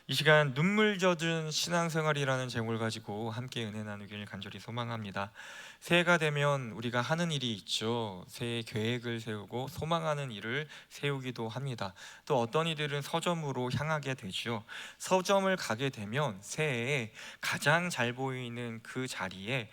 이 시간 눈물 젖은 신앙생활이라는 제목을 가지고 함께 은혜 나누기를 간절히 소망합니다. 새해가 되면 우리가 하는 일이 있죠. 새해 계획을 세우고 소망하는 일을 세우기도 합니다. 또 어떤 이들은 서점으로 향하게 되죠. 서점을 가게 되면 새해에 가장 잘 보이는 그 자리에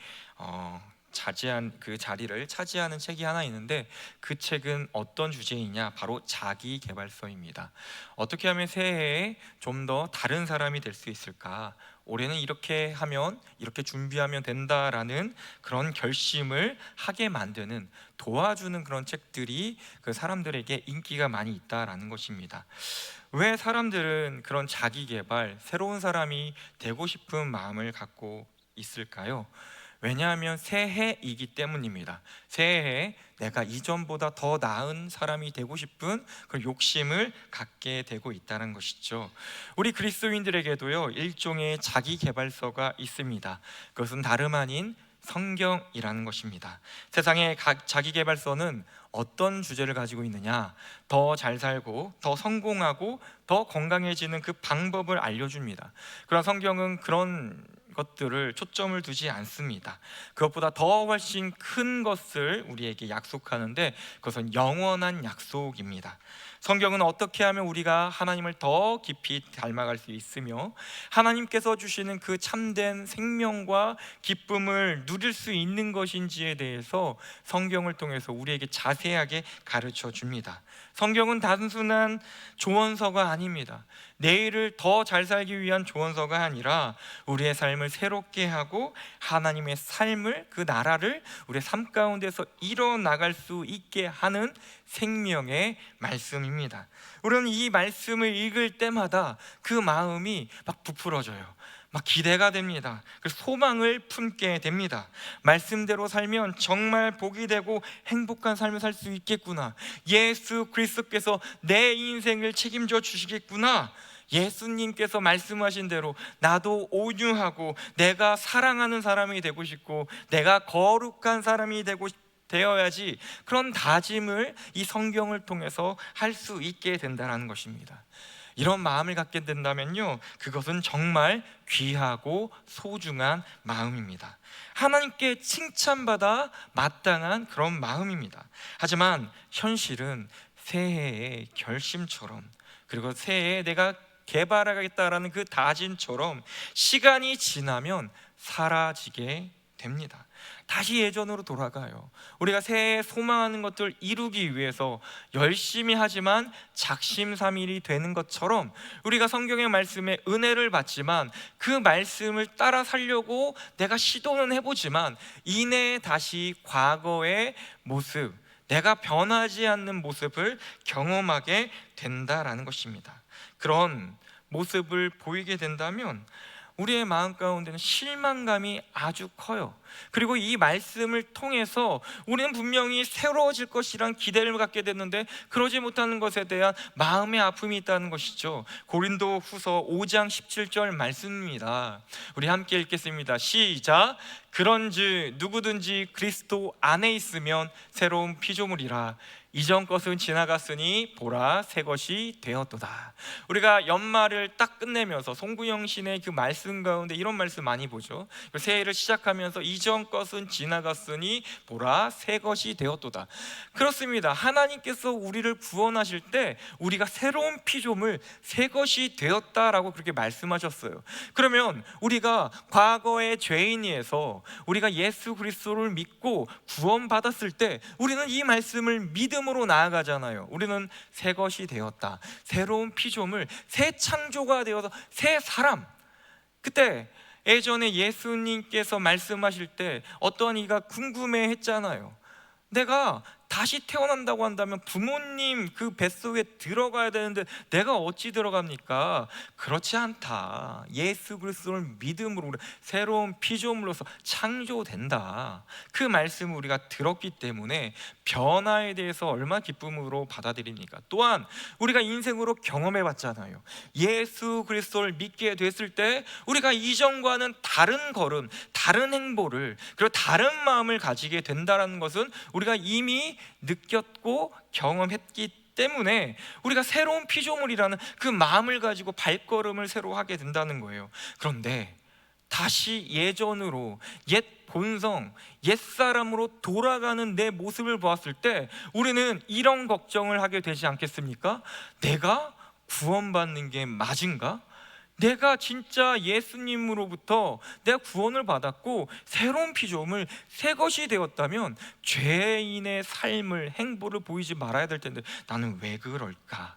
차지한 그 자리를 차지하는 책이 하나 있는데, 그 책은 어떤 주제이냐, 바로 자기계발서입니다. 어떻게 하면 새해에 좀 더 다른 사람이 될 수 있을까, 올해는 이렇게 하면, 이렇게 준비하면 된다라는 그런 결심을 하게 만드는, 도와주는 그런 책들이 그 사람들에게 인기가 많이 있다라는 것입니다. 왜 사람들은 그런 자기계발, 새로운 사람이 되고 싶은 마음을 갖고 있을까요? 왜냐하면 새해이기 때문입니다. 새해에 내가 이전보다 더 나은 사람이 되고 싶은 그런 욕심을 갖게 되고 있다는 것이죠. 우리 그리스도인들에게도요, 일종의 자기계발서가 있습니다. 그것은 다름 아닌 성경이라는 것입니다. 세상의 각 자기계발서는 어떤 주제를 가지고 있느냐, 더 잘 살고 더 성공하고 더 건강해지는 그 방법을 알려줍니다. 그러나 성경은 그런 것들을 초점을 두지 않습니다. 그것보다 더 훨씬 큰 것을 우리에게 약속하는데, 그것은 영원한 약속입니다. 성경은 어떻게 하면 우리가 하나님을 더 깊이 닮아갈 수 있으며 하나님께서 주시는 그 참된 생명과 기쁨을 누릴 수 있는 것인지에 대해서 성경을 통해서 우리에게 자세하게 가르쳐 줍니다. 성경은 단순한 조언서가 아닙니다. 내일을 더 잘 살기 위한 조언서가 아니라 우리의 삶을 새롭게 하고 하나님의 삶을, 그 나라를 우리의 삶 가운데서 이뤄나갈 수 있게 하는 생명의 말씀입니다. 우리는 이 말씀을 읽을 때마다 그 마음이 막 부풀어져요. 막 기대가 됩니다. 그래서 소망을 품게 됩니다. 말씀대로 살면 정말 복이 되고 행복한 삶을 살 수 있겠구나. 예수 그리스도께서 내 인생을 책임져 주시겠구나. 예수님께서 말씀하신 대로 나도 온유하고 내가 사랑하는 사람이 되고 싶고 내가 거룩한 사람이 되어야지, 그런 다짐을 이 성경을 통해서 할 수 있게 된다는 것입니다. 이런 마음을 갖게 된다면요, 그것은 정말 귀하고 소중한 마음입니다. 하나님께 칭찬받아 마땅한 그런 마음입니다. 하지만 현실은 새해의 결심처럼, 그리고 새해에 내가 개발하겠다라는 그 다짐처럼 시간이 지나면 사라지게 됩니다. 다시 예전으로 돌아가요. 우리가 새해에 소망하는 것들 이루기 위해서 열심히 하지만 작심삼일이 되는 것처럼, 우리가 성경의 말씀에 은혜를 받지만 그 말씀을 따라 살려고 내가 시도는 해보지만 이내 다시 과거의 모습, 내가 변하지 않는 모습을 경험하게 된다라는 것입니다. 그런 모습을 보이게 된다면 우리의 마음 가운데는 실망감이 아주 커요. 그리고 이 말씀을 통해서 우리는 분명히 새로워질 것이란 기대를 갖게 됐는데 그러지 못하는 것에 대한 마음의 아픔이 있다는 것이죠. 고린도 후서 5장 17절 말씀입니다. 우리 함께 읽겠습니다. 시작. 그런즉 누구든지 그리스도 안에 있으면 새로운 피조물이라. 이전 것은 지나갔으니 보라 새 것이 되었도다. 우리가 연말을 딱 끝내면서 송구영 신의 그 말씀 가운데 이런 말씀 많이 보죠. 새해를 시작하면서 이전 것은 지나갔으니 보라 새 것이 되었도다. 그렇습니다. 하나님께서 우리를 구원하실 때 우리가 새로운 피조물, 새 것이 되었다라고 그렇게 말씀하셨어요. 그러면 우리가 과거의 죄인이에서 우리가 예수 그리스도를 믿고 구원받았을 때 우리는 이 말씀을 믿음으로 나아가잖아요. 우리는 새 것이 되었다, 새로운 피조물, 새 창조가 되어서 새 사람. 그때 예전에 예수님께서 말씀하실 때 어떤 이가 궁금해 했잖아요. 내가 다시 태어난다고 한다면 부모님 그 뱃속에 들어가야 되는데 내가 어찌 들어갑니까? 그렇지 않다. 예수 그리스도를 믿음으로 새로운 피조물로서 창조된다. 그 말씀을 우리가 들었기 때문에 변화에 대해서 얼마나 기쁨으로 받아들입니까? 또한 우리가 인생으로 경험해 봤잖아요. 예수 그리스도를 믿게 됐을 때 우리가 이전과는 다른 걸음, 다른 행보를, 그리고 다른 마음을 가지게 된다는 것은 우리가 이미 느꼈고 경험했기 때문에 우리가 새로운 피조물이라는 그 마음을 가지고 발걸음을 새로 하게 된다는 거예요. 그런데 다시 예전으로, 옛 본성, 옛사람으로 돌아가는 내 모습을 보았을 때 우리는 이런 걱정을 하게 되지 않겠습니까? 내가 구원받는 게 맞은가? 내가 진짜 예수님으로부터 내가 구원을 받았고 새로운 피조물, 새 것이 되었다면 죄인의 삶을, 행보를 보이지 말아야 될 텐데 나는 왜 그럴까?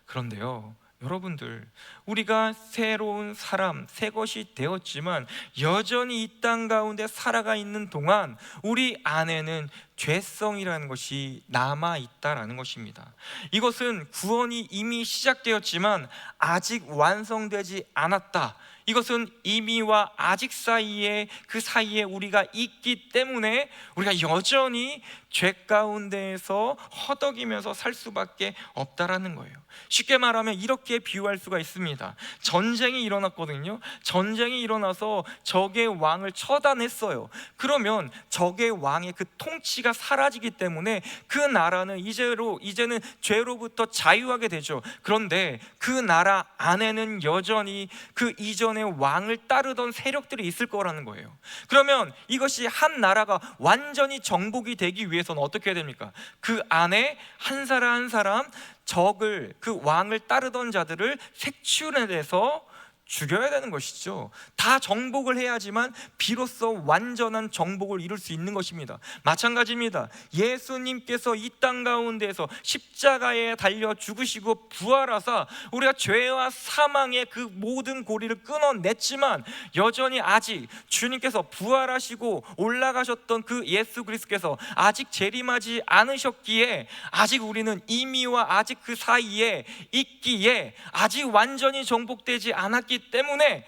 그런데요, 여러분들, 우리가 새로운 사람, 새 것이 되었지만 여전히 이 땅 가운데 살아가 있는 동안 우리 안에는 죄성이라는 것이 남아있다라는 것입니다. 이것은 구원이 이미 시작되었지만 아직 완성되지 않았다. 이것은 이미와 아직 사이에, 그 사이에 우리가 있기 때문에 우리가 여전히 죄 가운데에서 허덕이면서 살 수밖에 없다라는 거예요. 쉽게 말하면 이렇게 비유할 수가 있습니다. 전쟁이 일어났거든요. 전쟁이 일어나서 적의 왕을 처단했어요. 그러면 적의 왕의 그 통치가 사라지기 때문에 그 나라는 이제는 죄로부터 자유하게 되죠. 그런데 그 나라 안에는 여전히 그 이전의 왕을 따르던 세력들이 있을 거라는 거예요. 그러면 이것이 한 나라가 완전히 정복이 되기 위해서는 어떻게 해야 됩니까? 그 안에 한 사람 한 사람 적을, 그 왕을 따르던 자들을 색출해내서 죽여야 되는 것이죠. 다 정복을 해야지만 비로소 완전한 정복을 이룰 수 있는 것입니다. 마찬가지입니다. 예수님께서 이 땅 가운데에서 십자가에 달려 죽으시고 부활하사 우리가 죄와 사망의 그 모든 고리를 끊어냈지만 여전히 아직 주님께서 부활하시고 올라가셨던 그 예수 그리스도께서 아직 재림하지 않으셨기에 아직 우리는 이미와 아직 그 사이에 있기에 아직 완전히 정복되지 않았기 때문에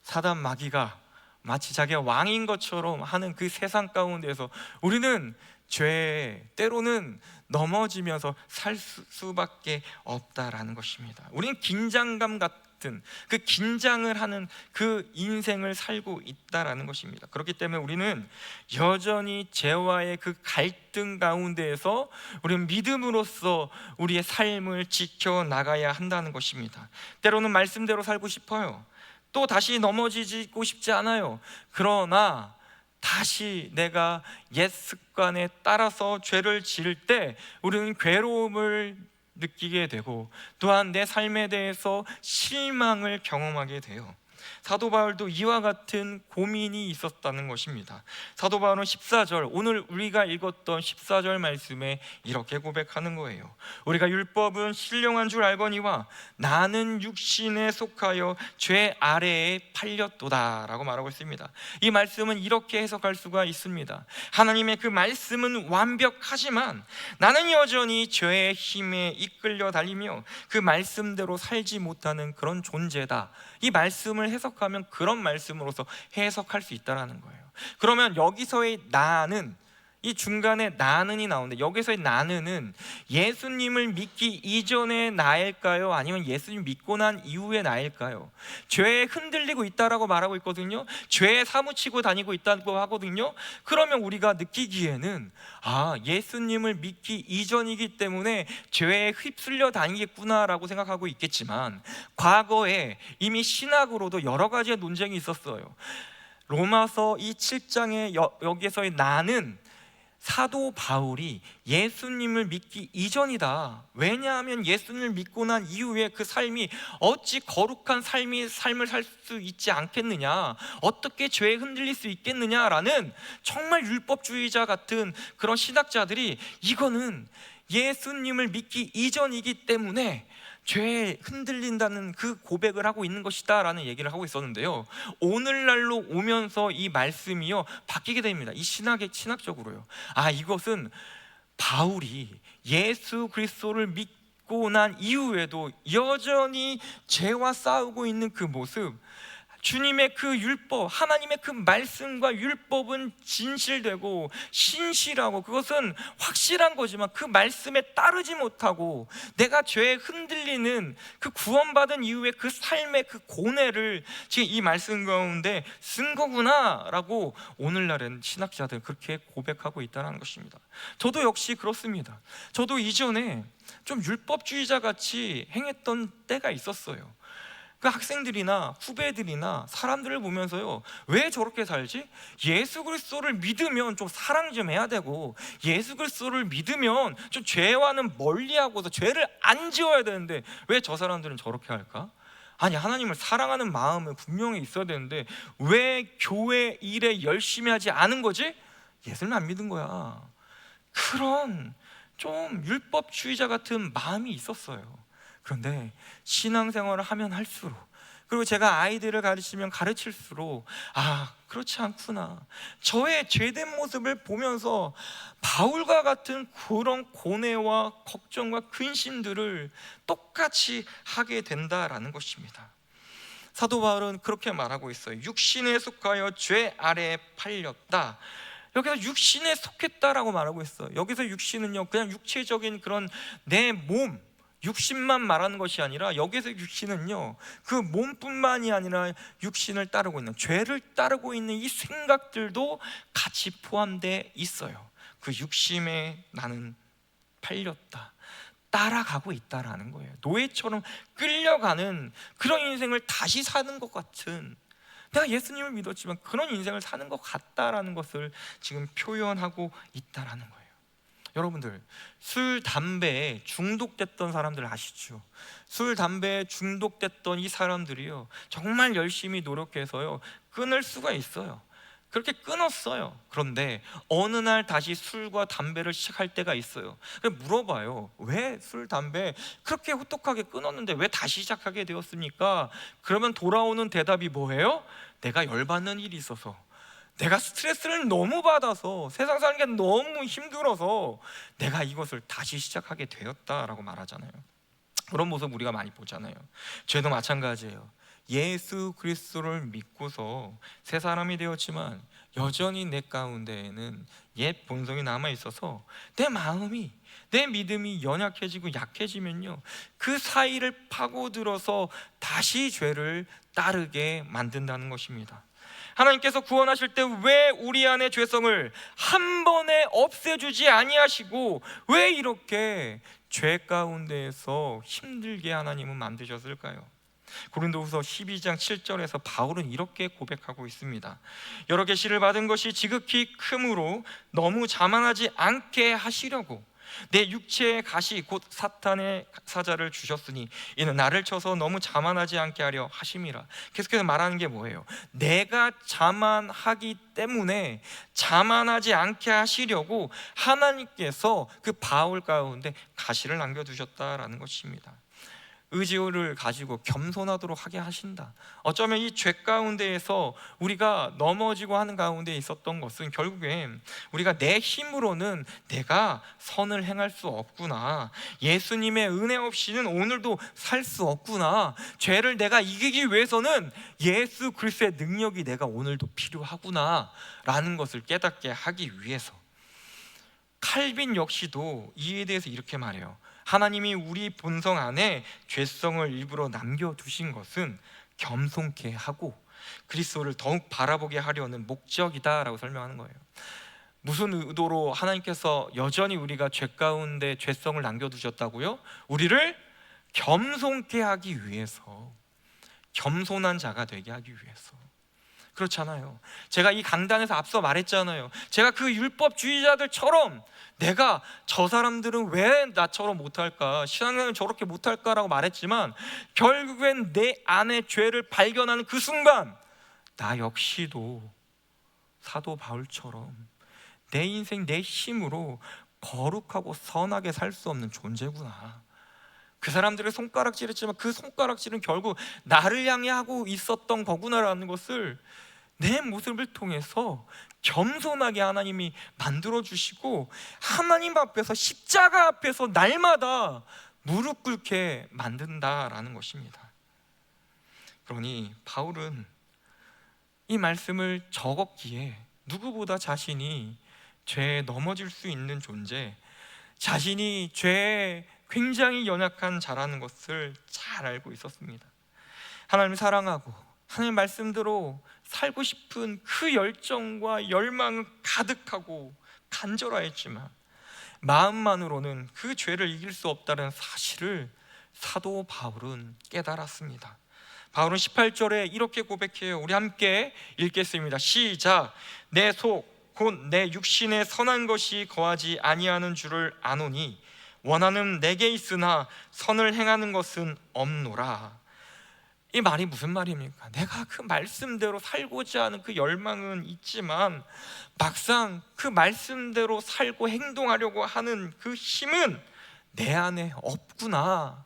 사단 마귀가 마치 자기가 왕인 것처럼 하는 그 세상 가운데서 우리는 죄에 때로는 넘어지면서 살 수밖에 없다라는 것입니다. 우리는 긴장감 같은 그 긴장을 하는 그 인생을 살고 있다라는 것입니다. 그렇기 때문에 우리는 여전히 죄와의 그 갈등 가운데에서 우리는 믿음으로써 우리의 삶을 지켜나가야 한다는 것입니다. 때로는 말씀대로 살고 싶어요. 또 다시 넘어지고 싶지 않아요. 그러나 다시 내가 옛 습관에 따라서 죄를 지을 때 우리는 괴로움을 느끼게 되고 또한 내 삶에 대해서 실망을 경험하게 돼요. 사도 바울도 이와 같은 고민이 있었다는 것입니다. 사도 바울은 14절, 오늘 우리가 읽었던 14절 말씀에 이렇게 고백하는 거예요. 우리가 율법은 신령한 줄 알거니와 나는 육신에 속하여 죄 아래에 팔렸도다 라고 말하고 있습니다. 이 말씀은 이렇게 해석할 수가 있습니다. 하나님의 그 말씀은 완벽하지만 나는 여전히 죄의 힘에 이끌려 달리며 그 말씀대로 살지 못하는 그런 존재다. 이 말씀을 해석하면 그런 말씀으로서 해석할 수 있다는 거예요. 그러면 여기서의 나는, 이 중간에 나는이 나오는데 여기서의 나는은 예수님을 믿기 이전의 나일까요? 아니면 예수님 믿고 난 이후의 나일까요? 죄에 흔들리고 있다라고 말하고 있거든요. 죄에 사무치고 다니고 있다고 하거든요. 그러면 우리가 느끼기에는 예수님을 믿기 이전이기 때문에 죄에 휩쓸려 다니겠구나라고 생각하고 있겠지만 과거에 이미 신학으로도 여러 가지의 논쟁이 있었어요. 로마서 이 7장에 여기에서의 나는 사도 바울이 예수님을 믿기 이전이다. 왜냐하면 예수님을 믿고 난 이후에 그 삶이 어찌 거룩한 삶을 살 수 있지 않겠느냐, 어떻게 죄에 흔들릴 수 있겠느냐라는 정말 율법주의자 같은 그런 신학자들이 이거는 예수님을 믿기 이전이기 때문에 죄에 흔들린다는 그 고백을 하고 있는 것이다 라는 얘기를 하고 있었는데요, 오늘날로 오면서 이 말씀이요 바뀌게 됩니다. 이 신학적으로요. 이것은 바울이 예수 그리스도를 믿고 난 이후에도 여전히 죄와 싸우고 있는 그 모습, 주님의 그 율법, 하나님의 그 말씀과 율법은 진실되고 신실하고 그것은 확실한 거지만 그 말씀에 따르지 못하고 내가 죄에 흔들리는 그 구원받은 이후의 그 삶의 그 고뇌를 지금 이 말씀 가운데 쓴 거구나 라고 오늘날은 신학자들은 그렇게 고백하고 있다는 것입니다. 저도 역시 그렇습니다. 저도 이전에 좀 율법주의자 같이 행했던 때가 있었어요. 그 학생들이나 후배들이나 사람들을 보면서요, 왜 저렇게 살지? 예수 그리스도를 믿으면 좀 사랑 좀 해야 되고, 예수 그리스도를 믿으면 좀 죄와는 멀리하고서 죄를 안 지어야 되는데 왜 저 사람들은 저렇게 할까? 아니, 하나님을 사랑하는 마음은 분명히 있어야 되는데 왜 교회 일에 열심히 하지 않은 거지? 예수를 안 믿은 거야. 그런 좀 율법주의자 같은 마음이 있었어요. 그런데 신앙생활을 하면 할수록, 그리고 제가 아이들을 가르치면 가르칠수록 그렇지 않구나, 저의 죄된 모습을 보면서 바울과 같은 그런 고뇌와 걱정과 근심들을 똑같이 하게 된다라는 것입니다. 사도 바울은 그렇게 말하고 있어요. 육신에 속하여 죄 아래에 팔렸다. 여기서 육신에 속했다라고 말하고 있어요. 여기서 육신은요, 그냥 육체적인 그런 내 몸, 육신만 말하는 것이 아니라 여기서 육신은요, 그 몸뿐만이 아니라 육신을 따르고 있는, 죄를 따르고 있는 이 생각들도 같이 포함되어 있어요. 그 육심에 나는 팔렸다, 따라가고 있다라는 거예요. 노예처럼 끌려가는 그런 인생을 다시 사는 것 같은, 내가 예수님을 믿었지만 그런 인생을 사는 것 같다라는 것을 지금 표현하고 있다라는 거예요. 여러분들, 술, 담배에 중독됐던 사람들 아시죠? 술, 담배에 중독됐던 이 사람들이요, 정말 열심히 노력해서요 끊을 수가 있어요. 그렇게 끊었어요. 그런데 어느 날 다시 술과 담배를 시작할 때가 있어요. 물어봐요. 왜 술, 담배 그렇게 호떡하게 끊었는데 왜 다시 시작하게 되었습니까? 그러면 돌아오는 대답이 뭐예요? 내가 열받는 일이 있어서, 내가 스트레스를 너무 받아서, 세상 사는 게 너무 힘들어서 내가 이것을 다시 시작하게 되었다라고 말하잖아요. 그런 모습 우리가 많이 보잖아요. 죄도 마찬가지예요. 예수 그리스도를 믿고서 새 사람이 되었지만 여전히 내 가운데에는 옛 본성이 남아 있어서 내 마음이, 내 믿음이 연약해지고 약해지면요, 그 사이를 파고들어서 다시 죄를 따르게 만든다는 것입니다. 하나님께서 구원하실 때 왜 우리 안의 죄성을 한 번에 없애주지 아니하시고 왜 이렇게 죄 가운데에서 힘들게 하나님은 만드셨을까요? 고린도후서 12장 7절에서 바울은 이렇게 고백하고 있습니다. 여러 계시를 받은 것이 지극히 크므로 너무 자만하지 않게 하시려고 내 육체의 가시 곧 사탄의 사자를 주셨으니 이는 나를 쳐서 너무 자만하지 않게 하려 하심이라. 계속해서 말하는 게 뭐예요? 내가 자만하기 때문에 자만하지 않게 하시려고 하나님께서 그 바울 가운데 가시를 남겨두셨다라는 것입니다. 의지를 가지고 겸손하도록 하게 하신다. 어쩌면 이 죄 가운데에서 우리가 넘어지고 하는 가운데 있었던 것은 결국엔 우리가 내 힘으로는 내가 선을 행할 수 없구나, 예수님의 은혜 없이는 오늘도 살 수 없구나, 죄를 내가 이기기 위해서는 예수 그리스도의 능력이 내가 오늘도 필요하구나 라는 것을 깨닫게 하기 위해서, 칼빈 역시도 이에 대해서 이렇게 말해요. 하나님이 우리 본성 안에 죄성을 일부러 남겨두신 것은 겸손케 하고 그리스도를 더욱 바라보게 하려는 목적이다라고 설명하는 거예요. 무슨 의도로 하나님께서 여전히 우리가 죄 가운데 죄성을 남겨두셨다고요? 우리를 겸손케 하기 위해서, 겸손한 자가 되게 하기 위해서. 그렇잖아요. 제가 이 강단에서 앞서 말했잖아요. 제가 그 율법주의자들처럼 내가 저 사람들은 왜 나처럼 못할까, 신앙생활은 저렇게 못할까라고 말했지만 결국엔 내 안에 죄를 발견하는 그 순간 나 역시도 사도 바울처럼 내 인생 내 힘으로 거룩하고 선하게 살 수 없는 존재구나. 그 사람들의 손가락질했지만 그 손가락질은 결국 나를 향해 하고 있었던 거구나라는 것을 내 모습을 통해서 겸손하게 하나님이 만들어주시고 하나님 앞에서, 십자가 앞에서 날마다 무릎 꿇게 만든다라는 것입니다. 그러니 바울은 이 말씀을 적었기에 누구보다 자신이 죄에 넘어질 수 있는 존재, 자신이 죄에 굉장히 연약한 자라는 것을 잘 알고 있었습니다. 하나님을 사랑하고 하나님 말씀대로 살고 싶은 그 열정과 열망은 가득하고 간절하였지만 마음만으로는 그 죄를 이길 수 없다는 사실을 사도 바울은 깨달았습니다. 바울은 18절에 이렇게 고백해요. 우리 함께 읽겠습니다. 시작. 내 속 곧 내 육신에 선한 것이 거하지 아니하는 줄을 아노니 원하는 내게 있으나 선을 행하는 것은 없노라. 이 말이 무슨 말입니까? 내가 그 말씀대로 살고자 하는 그 열망은 있지만 막상 그 말씀대로 살고 행동하려고 하는 그 힘은 내 안에 없구나,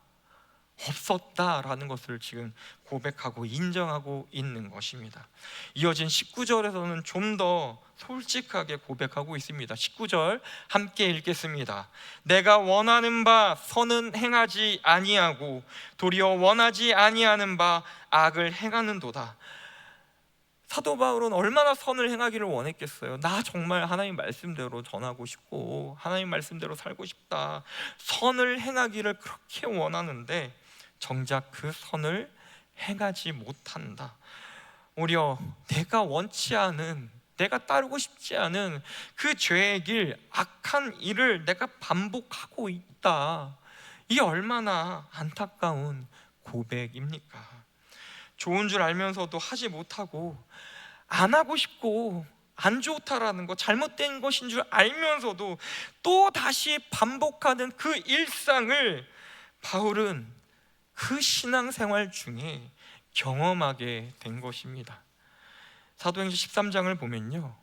없었다라는 것을 지금 고백하고 인정하고 있는 것입니다. 이어진 19절에서는 좀 더 솔직하게 고백하고 있습니다. 19절 함께 읽겠습니다. 내가 원하는 바 선은 행하지 아니하고 도리어 원하지 아니하는 바 악을 행하는도다. 사도 바울은 얼마나 선을 행하기를 원했겠어요. 나 정말 하나님 말씀대로 전하고 싶고 하나님 말씀대로 살고 싶다, 선을 행하기를 그렇게 원하는데 정작 그 선을 행하지 못한다. 오히려 내가 원치 않은, 내가 따르고 싶지 않은 그 죄의 길, 악한 일을 내가 반복하고 있다. 이게 얼마나 안타까운 고백입니까? 좋은 줄 알면서도 하지 못하고, 안 하고 싶고 안 좋다라는 것, 잘못된 것인 줄 알면서도 또 다시 반복하는 그 일상을 바울은 그 신앙생활 중에 경험하게 된 것입니다. 사도행전 13장을 보면요,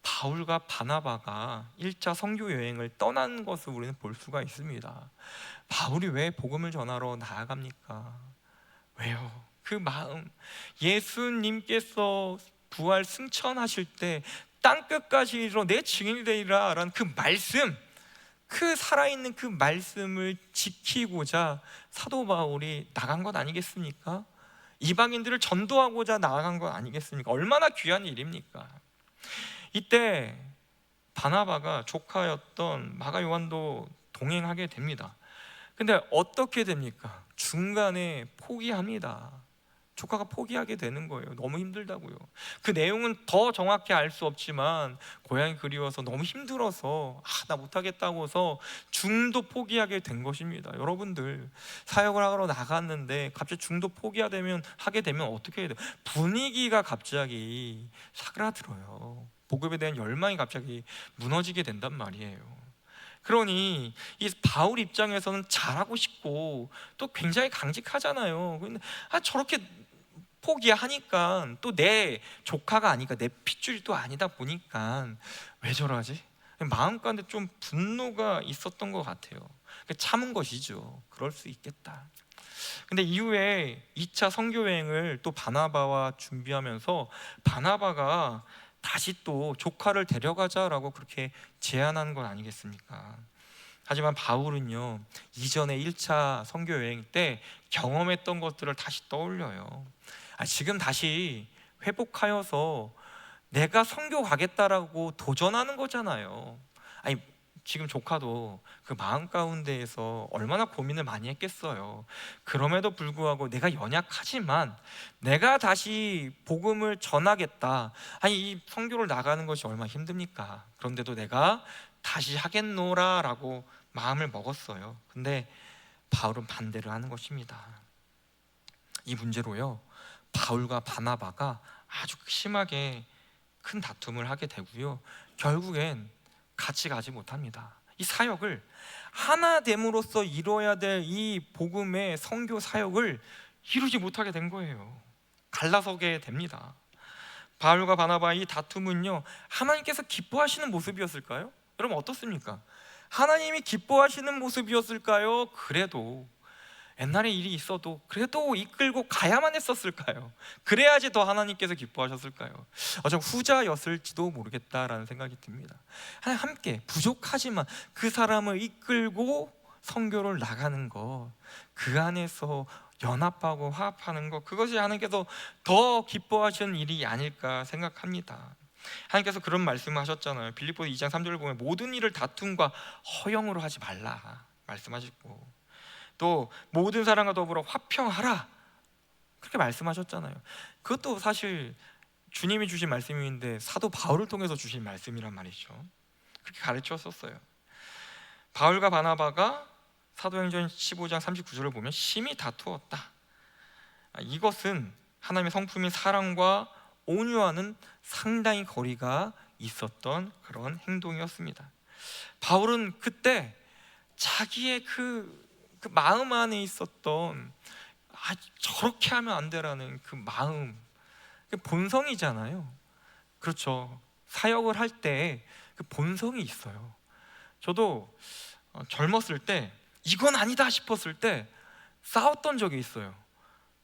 바울과 바나바가 1차 선교 여행을 떠난 것을 우리는 볼 수가 있습니다. 바울이 왜 복음을 전하러 나아갑니까? 왜요? 그 마음, 예수님께서 부활 승천하실 때 땅끝까지 이르러 내 증인이 되리라 라는 그 말씀, 그 살아있는 그 말씀을 지키고자 사도 바울이 나간 것 아니겠습니까? 이방인들을 전도하고자 나간 것 아니겠습니까? 얼마나 귀한 일입니까? 이때 바나바가 조카였던 마가 요한도 동행하게 됩니다. 근데 어떻게 됩니까? 중간에 포기합니다. 조카가 포기하게 되는 거예요. 너무 힘들다고요. 그 내용은 더 정확히 알 수 없지만 고향이 그리워서 너무 힘들어서 나 못하겠다고서 중도 포기하게 된 것입니다. 여러분들 사역을 하러 나갔는데 갑자기 중도 하게 되면 어떻게 해야 돼요? 분위기가 갑자기 사그라들어요. 복음에 대한 열망이 갑자기 무너지게 된단 말이에요. 그러니 이 바울 입장에서는 잘하고 싶고 또 굉장히 강직하잖아요. 근데 저렇게 포기하니까 또 내 조카가 아니까 내 핏줄이 또 아니다 보니까 왜 저러지? 마음 가운데 좀 분노가 있었던 것 같아요. 참은 것이죠. 그럴 수 있겠다. 근데 이후에 2차 선교 여행을 또 바나바와 준비하면서 바나바가 다시 또 조카를 데려가자라고 그렇게 제안한 건 아니겠습니까? 하지만 바울은요, 이전에 1차 선교 여행 때 경험했던 것들을 다시 떠올려요. 지금 다시 회복하여서 내가 선교 가겠다라고 도전하는 거잖아요. 지금 조카도 그 마음 가운데에서 얼마나 고민을 많이 했겠어요. 그럼에도 불구하고 내가 연약하지만 내가 다시 복음을 전하겠다. 이 선교를 나가는 것이 얼마나 힘듭니까? 그런데도 내가 다시 하겠노라 라고 마음을 먹었어요. 근데 바울은 반대를 하는 것입니다. 이 문제로요, 바울과 바나바가 아주 심하게 큰 다툼을 하게 되고요, 결국엔 같이 가지 못합니다. 이 사역을 하나 됨으로써 이루어야 될 이 복음의 선교 사역을 이루지 못하게 된 거예요. 갈라서게 됩니다. 바울과 바나바의 이 다툼은요, 하나님께서 기뻐하시는 모습이었을까요? 여러분 어떻습니까? 하나님이 기뻐하시는 모습이었을까요? 그래도 옛날에 일이 있어도 그래도 이끌고 가야만 했었을까요? 그래야지 더 하나님께서 기뻐하셨을까요? 좀 후자였을지도 모르겠다라는 생각이 듭니다. 함께 부족하지만 그 사람을 이끌고 선교를 나가는 거, 그 안에서 연합하고 화합하는 거, 그것이 하나님께서 더 기뻐하시는 일이 아닐까 생각합니다. 하나님께서 그런 말씀을 하셨잖아요. 빌립보서 2장 3절을 보면 모든 일을 다툼과 허영으로 하지 말라 말씀하셨고, 또 모든 사람과 더불어 화평하라 그렇게 말씀하셨잖아요. 그것도 사실 주님이 주신 말씀인데 사도 바울을 통해서 주신 말씀이란 말이죠. 그렇게 가르쳤었어요. 바울과 바나바가 사도행전 15장 39절을 보면 심히 다투었다. 이것은 하나님의 성품인 사랑과 온유와는 상당히 거리가 있었던 그런 행동이었습니다. 바울은 그때 자기의 그 마음 안에 있었던 저렇게 하면 안 되라는 그 마음, 그 본성이잖아요. 그렇죠. 사역을 할 때 그 본성이 있어요. 저도 젊었을 때 이건 아니다 싶었을 때 싸웠던 적이 있어요.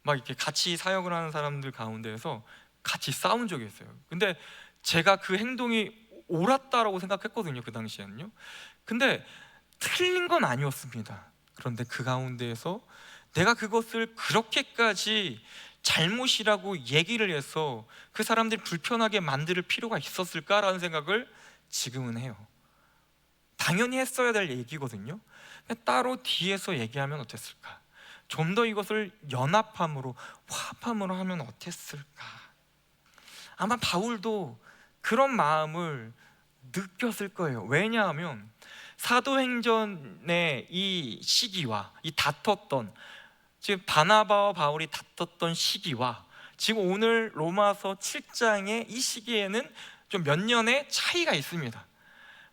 막 이렇게 같이 사역을 하는 사람들 가운데에서 같이 싸운 적이 있어요. 근데 제가 그 행동이 옳았다라고 생각했거든요, 그 당시에는요. 근데 틀린 건 아니었습니다. 그런데 그 가운데에서 내가 그것을 그렇게까지 잘못이라고 얘기를 해서 그 사람들이 불편하게 만들 필요가 있었을까라는 생각을 지금은 해요. 당연히 했어야 될 얘기거든요. 따로 뒤에서 얘기하면 어땠을까? 좀 더 이것을 연합함으로, 화합함으로 하면 어땠을까? 아마 바울도 그런 마음을 느꼈을 거예요. 왜냐하면 사도행전의 이 시기와 이 다퉜던, 지금 바나바와 바울이 다퉜던 시기와 지금 오늘 로마서 7장의 이 시기에는 좀 몇 년의 차이가 있습니다.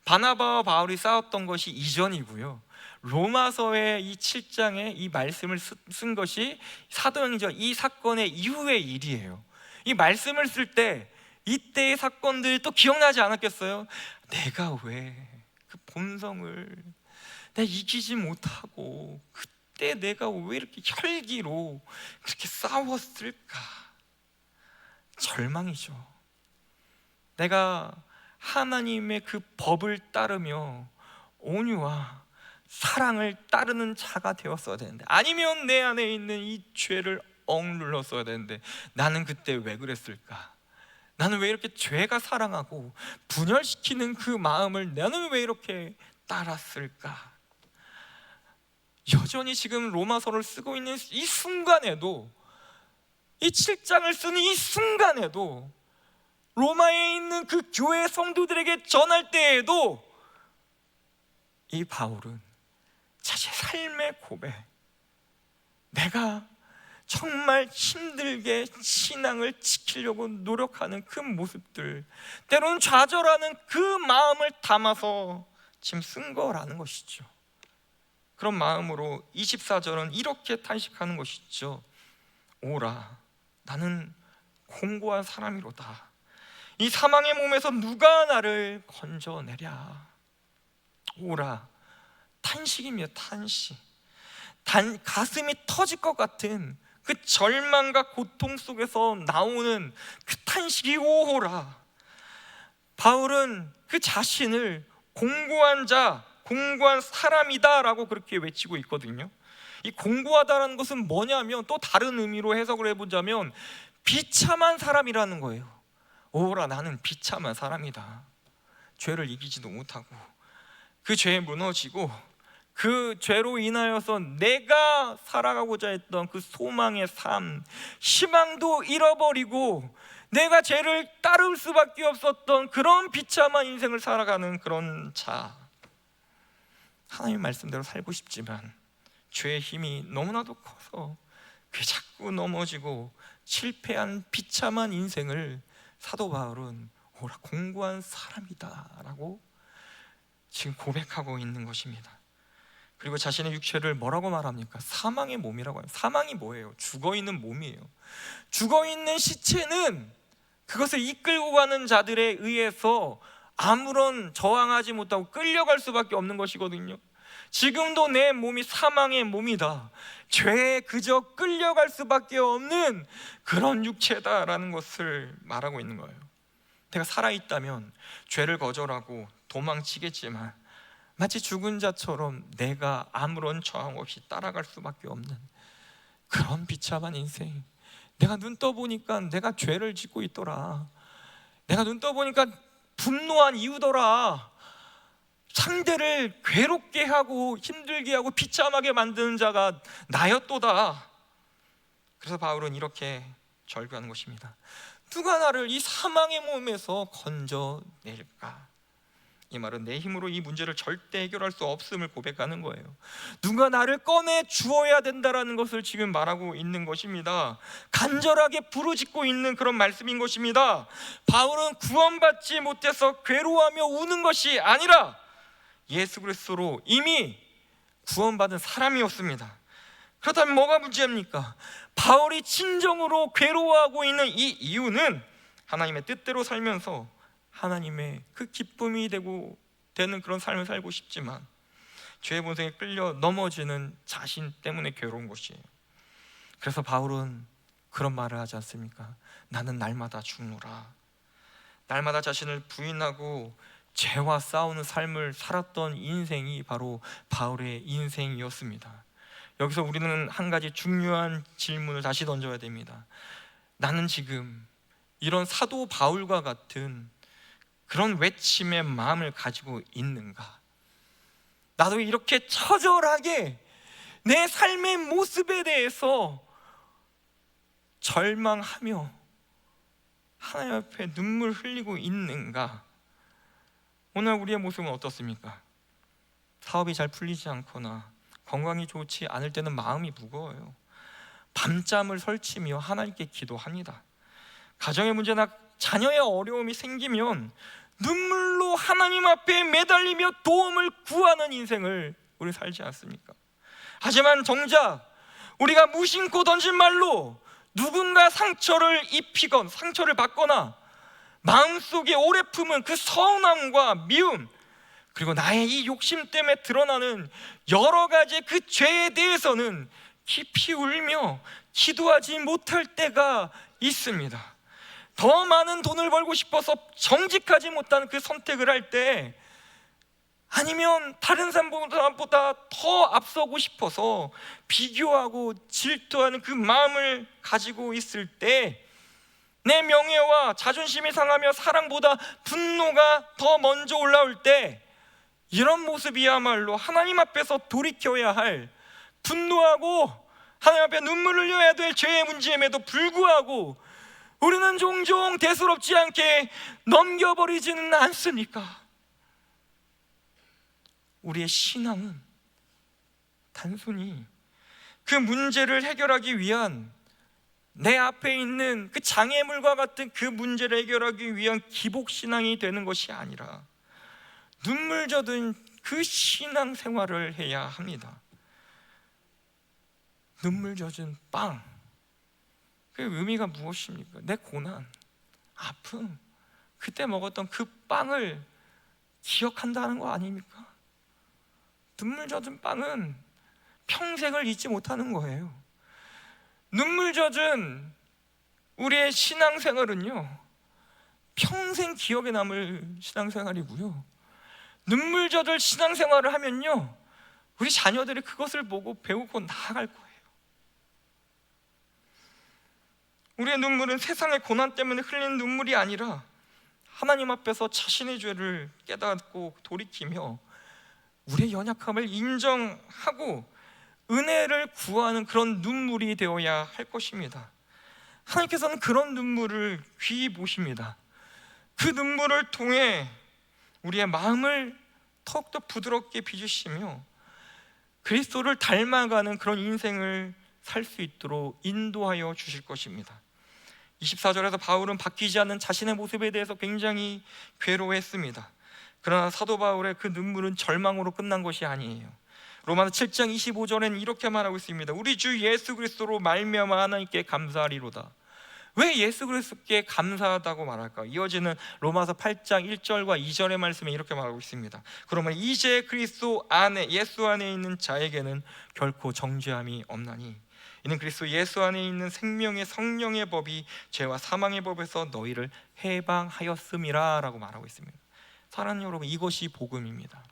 바나바와 바울이 싸웠던 것이 이전이고요, 로마서의 이 7장에 이 말씀을 쓴 것이 사도행전 이 사건의 이후의 일이에요. 이 말씀을 쓸 때 이때의 사건들이 또 기억나지 않았겠어요? 내가 왜 그 본성을 내가 이기지 못하고 그때 내가 왜 이렇게 혈기로 그렇게 싸웠을까? 절망이죠. 내가 하나님의 그 법을 따르며 온유와 사랑을 따르는 자가 되었어야 되는데, 아니면 내 안에 있는 이 죄를 억눌렀어야 되는데 나는 그때 왜 그랬을까? 나는 왜 이렇게 죄가 사랑하고 분열시키는 그 마음을 나는 왜 이렇게 따랐을까? 여전히 지금 로마서를 쓰고 있는 이 순간에도, 이 7장을 쓰는 이 순간에도, 로마에 있는 그 교회 성도들에게 전할 때에도 이 바울은 자신의 삶의 고백, 내가 정말 힘들게 신앙을 지키려고 노력하는 그 모습들, 때로는 좌절하는 그 마음을 담아서 지금 쓴 거라는 것이죠. 그런 마음으로 24절은 이렇게 탄식하는 것이죠. 오라, 나는 공고한 사람이로다. 이 사망의 몸에서 누가 나를 건져내랴. 오라, 탄식입니다. 탄식. 가슴이 터질 것 같은 그 절망과 고통 속에서 나오는 그 탄식이 오호라. 바울은 그 자신을 공고한 자, 공고한 사람이다 라고 그렇게 외치고 있거든요. 이 공고하다라는 것은 뭐냐면, 또 다른 의미로 해석을 해보자면 비참한 사람이라는 거예요. 오라, 나는 비참한 사람이다. 죄를 이기지도 못하고 그 죄에 무너지고 그 죄로 인하여서 내가 살아가고자 했던 그 소망의 삶, 희망도 잃어버리고 내가 죄를 따를 수밖에 없었던 그런 비참한 인생을 살아가는 그런 자. 하나님의 말씀대로 살고 싶지만 죄의 힘이 너무나도 커서 그 자꾸 넘어지고 실패한 비참한 인생을 사도 바울은 오라, 공고한 사람이다 라고 지금 고백하고 있는 것입니다. 그리고 자신의 육체를 뭐라고 말합니까? 사망의 몸이라고 해요. 사망이 뭐예요? 죽어있는 몸이에요. 죽어있는 시체는 그것을 이끌고 가는 자들에 의해서 아무런 저항하지 못하고 끌려갈 수밖에 없는 것이거든요. 지금도 내 몸이 사망의 몸이다, 죄에 그저 끌려갈 수밖에 없는 그런 육체다라는 것을 말하고 있는 거예요. 내가 살아있다면 죄를 거절하고 도망치겠지만 마치 죽은 자처럼 내가 아무런 저항 없이 따라갈 수밖에 없는 그런 비참한 인생. 내가 눈 떠보니까 내가 죄를 짓고 있더라. 내가 눈 떠보니까 분노한 이유더라. 상대를 괴롭게 하고 힘들게 하고 비참하게 만드는 자가 나였도다. 그래서 바울은 이렇게 절규하는 것입니다. 누가 나를 이 사망의 몸에서 건져낼까? 이 말은 내 힘으로 이 문제를 절대 해결할 수 없음을 고백하는 거예요. 누가 나를 꺼내 주어야 된다라는 것을 지금 말하고 있는 것입니다. 간절하게 부르짖고 있는 그런 말씀인 것입니다. 바울은 구원받지 못해서 괴로워하며 우는 것이 아니라 예수 그리스도로 이미 구원받은 사람이었습니다. 그렇다면 뭐가 문제입니까? 바울이 진정으로 괴로워하고 있는 이 이유는 하나님의 뜻대로 살면서 하나님의 그 기쁨이 되는 그런 삶을 살고 싶지만 죄의 본성에 끌려 넘어지는 자신 때문에 괴로운 것이에요. 그래서 바울은 그런 말을 하지 않습니까? 나는 날마다 죽노라. 날마다 자신을 부인하고 죄와 싸우는 삶을 살았던 인생이 바로 바울의 인생이었습니다. 여기서 우리는 한 가지 중요한 질문을 다시 던져야 됩니다. 나는 지금 이런 사도 바울과 같은 그런 외침의 마음을 가지고 있는가? 나도 이렇게 처절하게 내 삶의 모습에 대해서 절망하며 하나님 앞에 눈물 흘리고 있는가? 오늘 우리의 모습은 어떻습니까? 사업이 잘 풀리지 않거나 건강이 좋지 않을 때는 마음이 무거워요. 밤잠을 설치며 하나님께 기도합니다. 가정의 문제나 자녀의 어려움이 생기면 눈물로 하나님 앞에 매달리며 도움을 구하는 인생을 우리 살지 않습니까? 하지만 정작 우리가 무심코 던진 말로 누군가 상처를 입히건 상처를 받거나 마음속에 오래 품은 그 서운함과 미움, 그리고 나의 이 욕심 때문에 드러나는 여러 가지 그 죄에 대해서는 깊이 울며 기도하지 못할 때가 있습니다. 더 많은 돈을 벌고 싶어서 정직하지 못한 그 선택을 할 때, 아니면 다른 사람보다 더 앞서고 싶어서 비교하고 질투하는 그 마음을 가지고 있을 때, 내 명예와 자존심이 상하며 사랑보다 분노가 더 먼저 올라올 때, 이런 모습이야말로 하나님 앞에서 돌이켜야 할, 분노하고 하나님 앞에 눈물을 흘려야 될 죄의 문제임에도 불구하고 우리는 종종 대수롭지 않게 넘겨버리지는 않습니까? 우리의 신앙은 단순히 그 문제를 해결하기 위한, 내 앞에 있는 그 장애물과 같은 그 문제를 해결하기 위한 기복신앙이 되는 것이 아니라 눈물 젖은 그 신앙생활을 해야 합니다. 눈물 젖은 빵, 그 의미가 무엇입니까? 내 고난, 아픔, 그때 먹었던 그 빵을 기억한다는 거 아닙니까? 눈물 젖은 빵은 평생을 잊지 못하는 거예요. 눈물 젖은 우리의 신앙생활은요, 평생 기억에 남을 신앙생활이고요, 눈물 젖을 신앙생활을 하면요, 우리 자녀들이 그것을 보고 배우고 나아갈 거예요. 우리의 눈물은 세상의 고난 때문에 흘리는 눈물이 아니라 하나님 앞에서 자신의 죄를 깨닫고 돌이키며 우리의 연약함을 인정하고 은혜를 구하는 그런 눈물이 되어야 할 것입니다. 하나님께서는 그런 눈물을 귀히 보십니다. 그 눈물을 통해 우리의 마음을 더욱더 부드럽게 빚으시며 그리스도를 닮아가는 그런 인생을 살 수 있도록 인도하여 주실 것입니다. 24절에서 바울은 바뀌지 않는 자신의 모습에 대해서 굉장히 괴로워했습니다. 그러나 사도 바울의 그 눈물은 절망으로 끝난 것이 아니에요. 로마서 7장 25절에는 이렇게 말하고 있습니다. 우리 주 예수 그리스도로 말미암아 하나님께 감사하리로다. 왜 예수 그리스도께 감사하다고 말할까? 이어지는 로마서 8장 1절과 2절의 말씀에 이렇게 말하고 있습니다. 그러면 이제 그리스도 안에, 예수 안에 있는 자에게는 결코 정죄함이 없나니 이는 그리스도 예수 안에 있는 생명의 성령의 법이 죄와 사망의 법에서 너희를 해방하였음이라 라고 말하고 있습니다. 사랑하는 여러분, 이것이 복음입니다.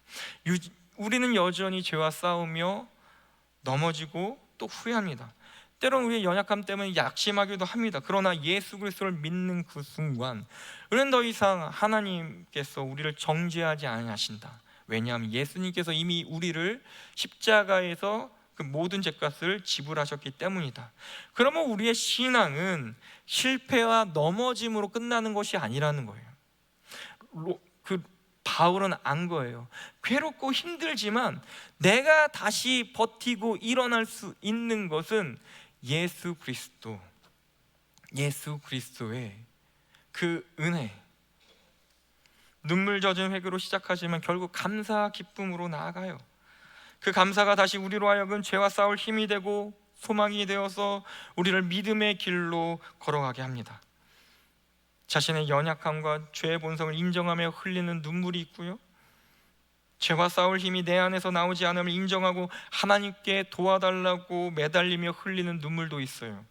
우리는 여전히 죄와 싸우며 넘어지고 또 후회합니다. 때론 우리의 연약함 때문에 약심하기도 합니다. 그러나 예수 그리스도를 믿는 그 순간 우리는 더 이상 하나님께서 우리를 정죄하지 아니하신다. 왜냐하면 예수님께서 이미 우리를 십자가에서 그 모든 죄값을 지불하셨기 때문이다. 그러면 우리의 신앙은 실패와 넘어짐으로 끝나는 것이 아니라는 거예요. 바울은 안 거예요. 괴롭고 힘들지만 내가 다시 버티고 일어날 수 있는 것은 예수 그리스도의 그 은혜. 눈물 젖은 회개로 시작하지만 결국 감사 기쁨으로 나아가요. 그 감사가 다시 우리로 하여금 죄와 싸울 힘이 되고 소망이 되어서 우리를 믿음의 길로 걸어가게 합니다. 자신의 연약함과 죄의 본성을 인정하며 흘리는 눈물이 있고요, 죄와 싸울 힘이 내 안에서 나오지 않음을 인정하고 하나님께 도와달라고 매달리며 흘리는 눈물도 있어요.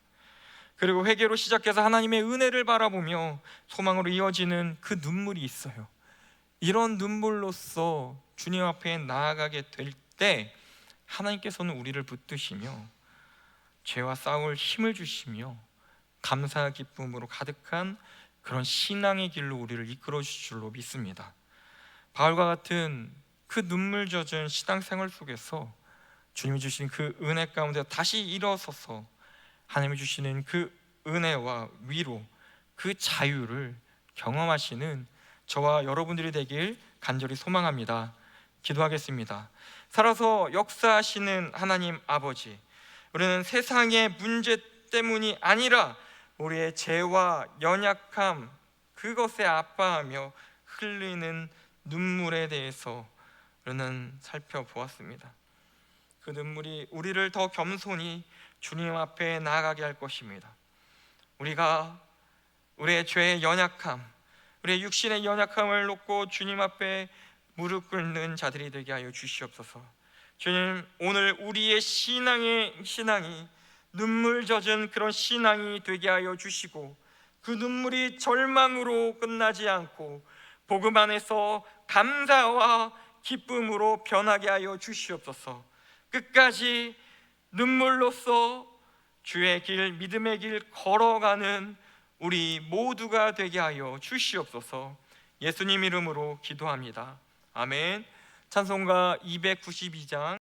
그리고 회개로 시작해서 하나님의 은혜를 바라보며 소망으로 이어지는 그 눈물이 있어요. 이런 눈물로써 주님 앞에 나아가게 될 때 하나님께서는 우리를 붙드시며 죄와 싸울 힘을 주시며 감사 기쁨으로 가득한 그런 신앙의 길로 우리를 이끌어 주실 줄로 믿습니다. 바울과 같은 그 눈물 젖은 신앙생활 속에서 주님이 주신 그 은혜 가운데 다시 일어서서 하나님이 주시는 그 은혜와 위로, 그 자유를 경험하시는 저와 여러분들이 되길 간절히 소망합니다. 기도하겠습니다. 살아서 역사하시는 하나님 아버지, 우리는 세상의 문제 때문이 아니라 우리의 죄와 연약함, 그것에 아파하며 흘리는 눈물에 대해서 우리는 살펴보았습니다. 그 눈물이 우리를 더 겸손히 주님 앞에 나아가게 할 것입니다. 우리가 우리의 죄의 연약함, 우리의 육신의 연약함을 놓고 주님 앞에 무릎 꿇는 자들이 되게 하여 주시옵소서. 주님, 오늘 우리의 신앙이 눈물 젖은 그런 신앙이 되게 하여 주시고, 그 눈물이 절망으로 끝나지 않고 복음 안에서 감사와 기쁨으로 변하게 하여 주시옵소서. 끝까지 눈물로써 주의 길, 믿음의 길 걸어가는 우리 모두가 되게 하여 주시옵소서. 예수님 이름으로 기도합니다. 아멘. 찬송가 292장